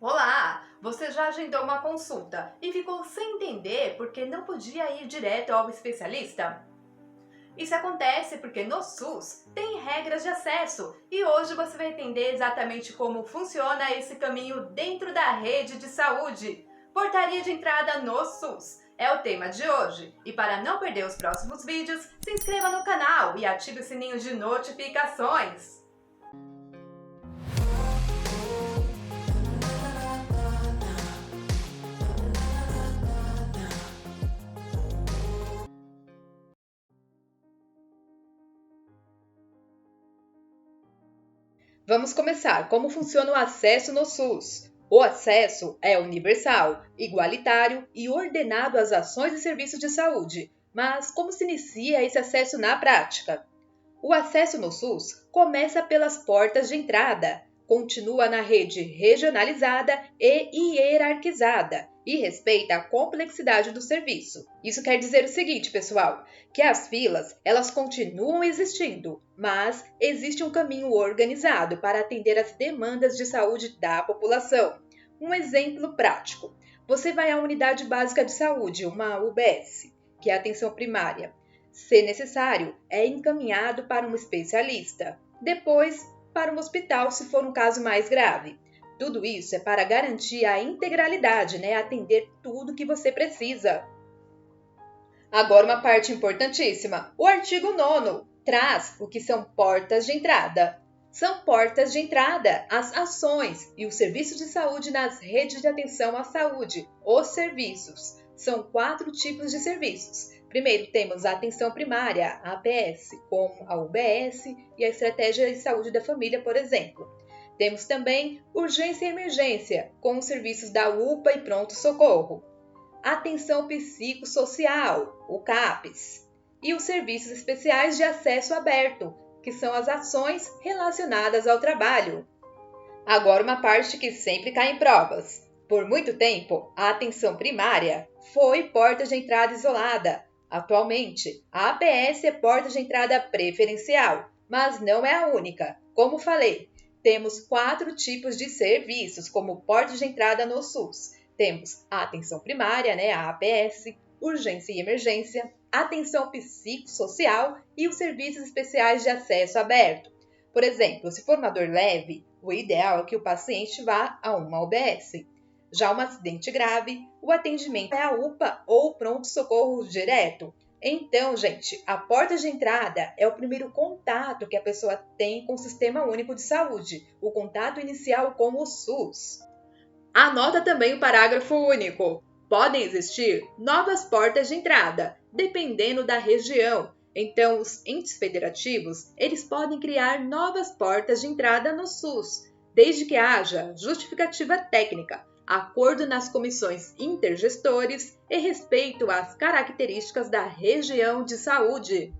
Olá! Você já agendou uma consulta e ficou sem entender porque não podia ir direto ao especialista? Isso acontece porque no SUS tem regras de acesso e hoje você vai entender exatamente como funciona esse caminho dentro da rede de saúde. Portaria de entrada no SUS é o tema de hoje. E para não perder os próximos vídeos, se inscreva no canal e ative o sininho de notificações. Vamos começar. Como funciona o acesso no SUS? O acesso é universal, igualitário e ordenado às ações e serviços de saúde. Mas como se inicia esse acesso na prática? O acesso no SUS começa pelas portas de entrada, continua na rede regionalizada e hierarquizada e respeita a complexidade do serviço. Isso quer dizer o seguinte, pessoal, que as filas, elas continuam existindo, mas existe um caminho organizado para atender às demandas de saúde da população. Um exemplo prático. Você vai à unidade básica de saúde, uma UBS, que é a atenção primária. Se necessário, é encaminhado para um especialista, depois para um hospital se for um caso mais grave. Tudo isso é para garantir a integralidade, atender tudo que você precisa. Agora uma parte importantíssima. O artigo 9º traz o que são portas de entrada. São portas de entrada as ações e os serviços de saúde nas redes de atenção à saúde, os serviços. São 4 tipos de serviços. Primeiro, temos a atenção primária, a APS, como a UBS e a estratégia de saúde da família, por exemplo. Temos também urgência e emergência, com os serviços da UPA e pronto-socorro. Atenção psicossocial, o CAPS. E os serviços especiais de acesso aberto, que são as ações relacionadas ao trabalho. Agora uma parte que sempre cai em provas. Por muito tempo, a atenção primária foi porta de entrada isolada. Atualmente, a APS é porta de entrada preferencial, mas não é a única. Como falei, temos 4 tipos de serviços como porta de entrada no SUS. Temos a atenção primária, a APS, urgência e emergência, atenção psicossocial e os serviços especiais de acesso aberto. Por exemplo, se for uma dor leve, o ideal é que o paciente vá a uma UBS. Já um acidente grave, o atendimento é a UPA ou pronto-socorro direto. Então, gente, a porta de entrada é o primeiro contato que a pessoa tem com o Sistema Único de Saúde, o contato inicial com o SUS. Anota também o parágrafo único. Podem existir novas portas de entrada, dependendo da região. Então, os entes federativos, eles podem criar novas portas de entrada no SUS, desde que haja justificativa técnica, acordo nas comissões intergestores e respeito às características da região de saúde.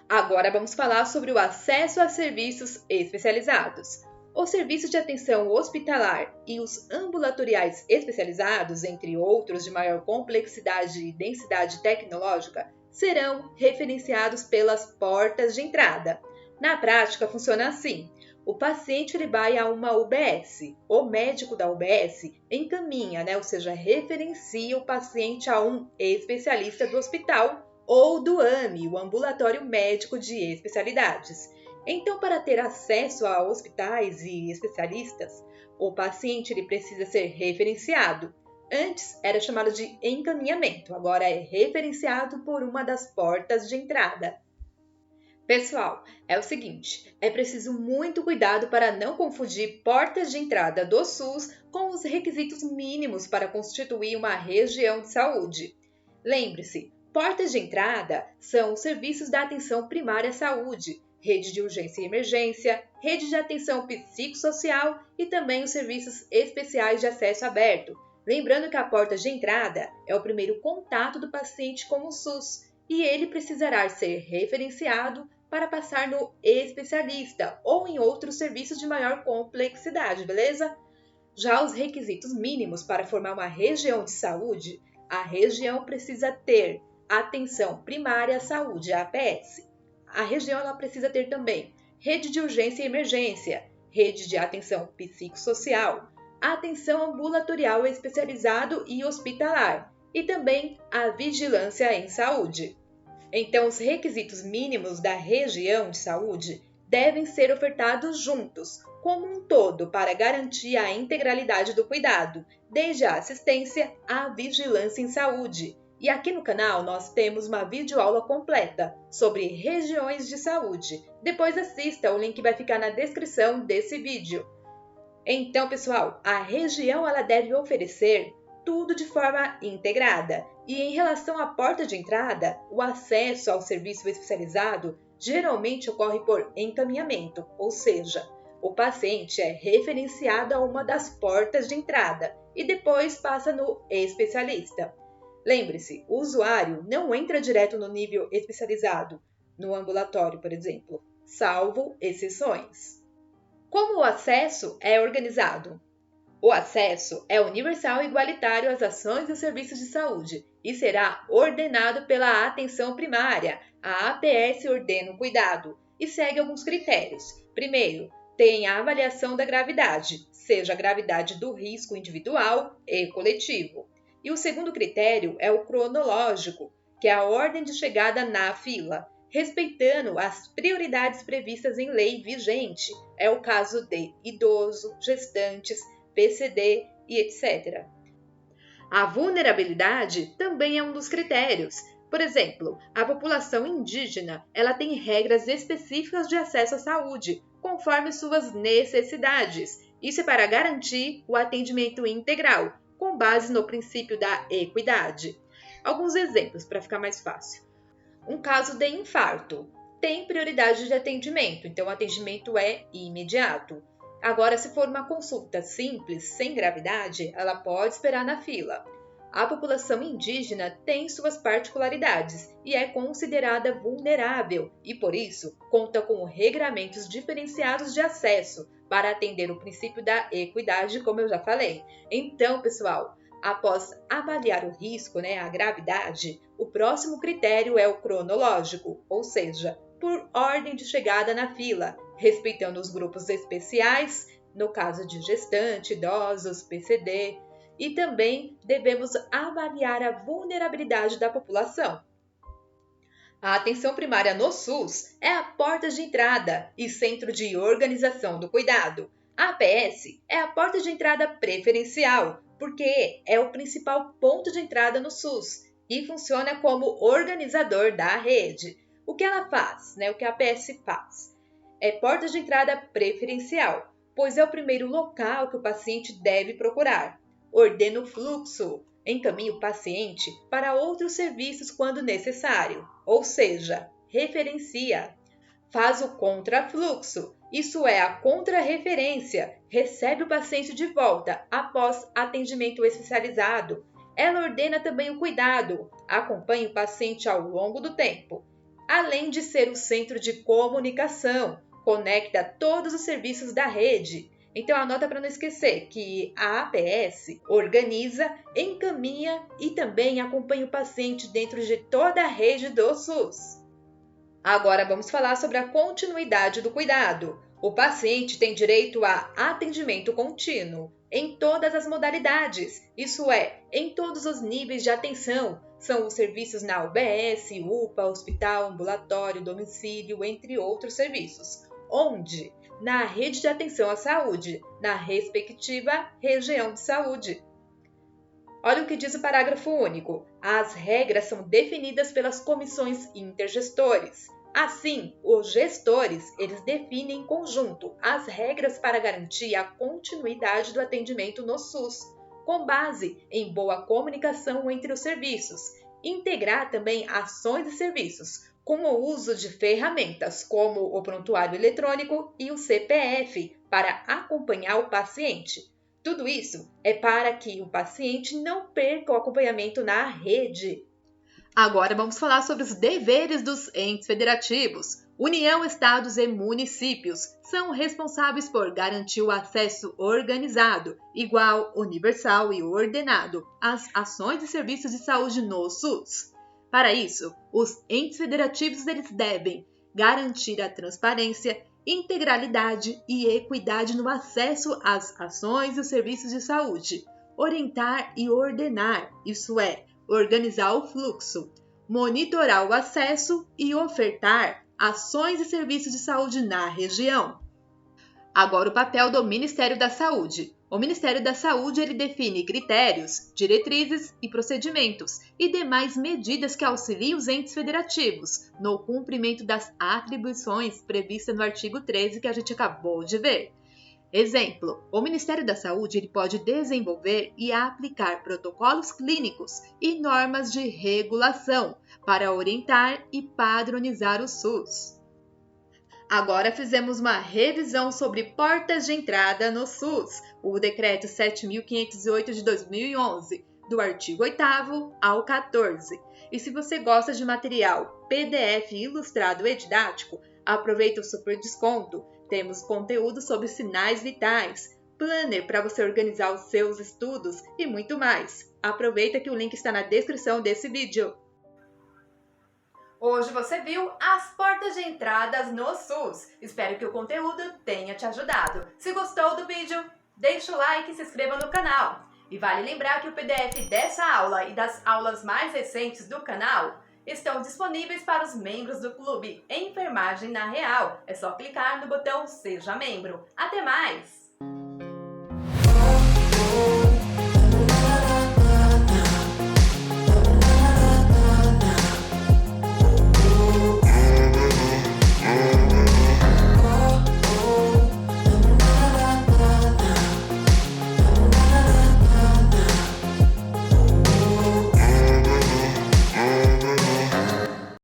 Agora vamos falar sobre o acesso a serviços especializados. Os serviços de atenção hospitalar e os ambulatoriais especializados, entre outros de maior complexidade e densidade tecnológica, serão referenciados pelas portas de entrada. Na prática, funciona assim. O paciente ele vai a uma UBS. O médico da UBS encaminha, ou seja, referencia o paciente a um especialista do hospital ou do AME, o Ambulatório Médico de Especialidades. Então, para ter acesso a hospitais e especialistas, o paciente ele precisa ser referenciado. Antes era chamado de encaminhamento, agora é referenciado por uma das portas de entrada. Pessoal, é o seguinte, é preciso muito cuidado para não confundir portas de entrada do SUS com os requisitos mínimos para constituir uma região de saúde. Lembre-se, portas de entrada são os serviços da atenção primária à saúde, rede de urgência e emergência, rede de atenção psicossocial e também os serviços especiais de acesso aberto. Lembrando que a porta de entrada é o primeiro contato do paciente com o SUS e ele precisará ser referenciado para passar no especialista ou em outros serviços de maior complexidade, beleza? Já os requisitos mínimos para formar uma região de saúde, a região precisa ter atenção primária à saúde, a APS. A região ela precisa ter também rede de urgência e emergência, rede de atenção psicossocial, atenção ambulatorial especializado e hospitalar, e também a vigilância em saúde. Então, os requisitos mínimos da região de saúde devem ser ofertados juntos, como um todo, para garantir a integralidade do cuidado, desde a assistência à vigilância em saúde. E aqui no canal nós temos uma videoaula completa sobre regiões de saúde. Depois assista, o link vai ficar na descrição desse vídeo. Então, pessoal, a região ela deve oferecer tudo de forma integrada. E em relação à porta de entrada, o acesso ao serviço especializado geralmente ocorre por encaminhamento, ou seja, o paciente é referenciado a uma das portas de entrada e depois passa no especialista. Lembre-se, o usuário não entra direto no nível especializado, no ambulatório, por exemplo, salvo exceções. Como o acesso é organizado? O acesso é universal e igualitário às ações e serviços de saúde e será ordenado pela atenção primária. A APS ordena o cuidado e segue alguns critérios. Primeiro, tem a avaliação da gravidade, seja a gravidade do risco individual e coletivo. E o segundo critério é o cronológico, que é a ordem de chegada na fila, respeitando as prioridades previstas em lei vigente. É o caso de idoso, gestantes, PCD e etc. A vulnerabilidade também é um dos critérios. Por exemplo, a população indígena ela tem regras específicas de acesso à saúde, conforme suas necessidades. Isso é para garantir o atendimento integral, com base no princípio da equidade. Alguns exemplos para ficar mais fácil. Um caso de infarto tem prioridade de atendimento, então o atendimento é imediato. Agora, se for uma consulta simples, sem gravidade, ela pode esperar na fila. A população indígena tem suas particularidades e é considerada vulnerável e, por isso, conta com regramentos diferenciados de acesso para atender o princípio da equidade, como eu já falei. Então, pessoal, após avaliar o risco, a gravidade, o próximo critério é o cronológico, ou seja, por ordem de chegada na fila, respeitando os grupos especiais, no caso de gestante, idosos, PCD, e também devemos avaliar a vulnerabilidade da população. A atenção primária no SUS é a porta de entrada e centro de organização do cuidado. A APS é a porta de entrada preferencial, porque é o principal ponto de entrada no SUS e funciona como organizador da rede. O que ela faz, o que a APS faz? É porta de entrada preferencial, pois é o primeiro local que o paciente deve procurar. Ordena o fluxo, encaminha o paciente para outros serviços quando necessário, ou seja, referencia. Faz o contrafluxo, isso é a contrarreferência, recebe o paciente de volta após atendimento especializado. Ela ordena também o cuidado, acompanha o paciente ao longo do tempo. Além de ser o centro de comunicação, conecta todos os serviços da rede. Então anota para não esquecer que a APS organiza, encaminha e também acompanha o paciente dentro de toda a rede do SUS. Agora vamos falar sobre a continuidade do cuidado. O paciente tem direito a atendimento contínuo em todas as modalidades, isso é, em todos os níveis de atenção. São os serviços na UBS, UPA, hospital, ambulatório, domicílio, entre outros serviços. Onde? Na rede de atenção à saúde, na respectiva região de saúde. Olha o que diz o parágrafo único. As regras são definidas pelas comissões intergestores. Assim, os gestores, eles definem em conjunto as regras para garantir a continuidade do atendimento no SUS, com base em boa comunicação entre os serviços. Integrar também ações e serviços, com o uso de ferramentas como o prontuário eletrônico e o CPF para acompanhar o paciente. Tudo isso é para que o paciente não perca o acompanhamento na rede. Agora vamos falar sobre os deveres dos entes federativos. União, estados e municípios são responsáveis por garantir o acesso organizado, igual, universal e ordenado às ações e serviços de saúde no SUS. Para isso, os entes federativos eles devem garantir a transparência, integralidade e equidade no acesso às ações e os serviços de saúde, orientar e ordenar, isso é, organizar o fluxo, monitorar o acesso e ofertar ações e serviços de saúde na região. Agora, o papel do Ministério da Saúde. O Ministério da Saúde ele define critérios, diretrizes e procedimentos e demais medidas que auxiliem os entes federativos no cumprimento das atribuições previstas no artigo 13 que a gente acabou de ver. Exemplo, o Ministério da Saúde ele pode desenvolver e aplicar protocolos clínicos e normas de regulação para orientar e padronizar o SUS. Agora fizemos uma revisão sobre portas de entrada no SUS, o Decreto 7.508 de 2011, do artigo 8º ao 14. E se você gosta de material PDF ilustrado e didático, aproveita o super desconto. Temos conteúdo sobre sinais vitais, planner para você organizar os seus estudos e muito mais. Aproveita que o link está na descrição desse vídeo. Hoje você viu as portas de entradas no SUS. Espero que o conteúdo tenha te ajudado. Se gostou do vídeo, deixa o like e se inscreva no canal. E vale lembrar que o PDF dessa aula e das aulas mais recentes do canal estão disponíveis para os membros do Clube Enfermagem na Real. É só clicar no botão Seja Membro. Até mais!